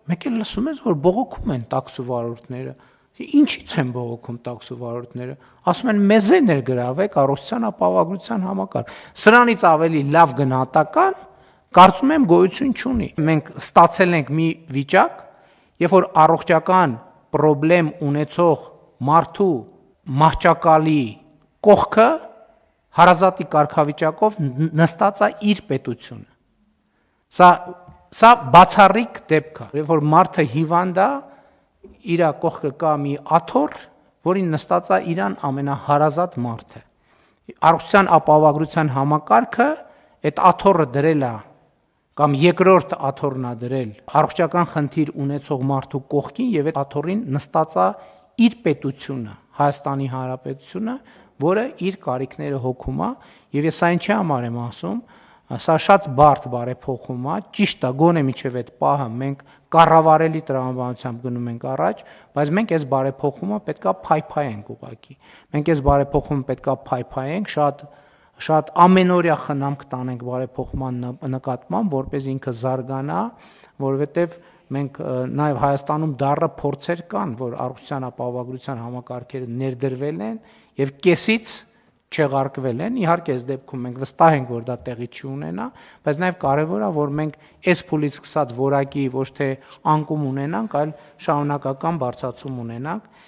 մեկ էլ լսում ես, որ բողոքում են տաքսուվարորդները։ Ինչից են բողոքում տաքսուվարորդները։ Ասում են մեզ է ներգրավեք առողջության ապահովագրության համակարգ։ Սրանից ավելի լավ գնահատական կարծում եմ գոյություն չունի։ Մենք ստացել ենք մի վիճակ, երբ որ առողջական պրոբլեմ ունեցող մարդու մահճակալի կողքը հարազատի կարգավիճակով նստած է իր պետությունը։ Սա բացառիկ դեպք է, երբ որ մարդը հիվանդ է, իր կողքը կա մի աթոռ, որին նստած է իրան ամենահարազատ մարդը։ Առողջության ապահովագրության համակարգը այդ աթոռը դրել է կամ երկրորդ աթոռն է դրել առողջական խնդիր ունեցող մարդու կողքին եւ այդ աթոռին նստած է իր պետությունը, Հայաստանի Հանրապետությունը, որը իր կարիքները հոգում է, եւ ես այն չի համար եմ ասում, սա շատ բարդ բարեփոխում է, ճիշտ է, գոնե միջև այդ պահը մենք կառավարելի տրամաբանությամբ գնում ենք առաջ, բայց մենք այս բարեփոխումը պետքա փայփայենք ուղղակի։ Մենք այս բարեփոխումը պետքա փայփայենք, շատ ամենօրյա խնամք տանենք բարեփոխման նկատմամբ, որպես ինքը զարգանա, որովհետև մենք նաև Հայաստանում դառը փորձեր կան, որ առողջության ապահովագրության համակարգերը ներդրվել են եւ կեսից չեղարկվել են, իհարկե այս դեպքում մենք վստահ ենք, որ դա տեղի չի ունենա, բայց նաև կարևոր է, որ մենք այս փուլից սկսած որակի ոչ թե անկում ունենանք, այլ շարունակական բարձրացում ունենանք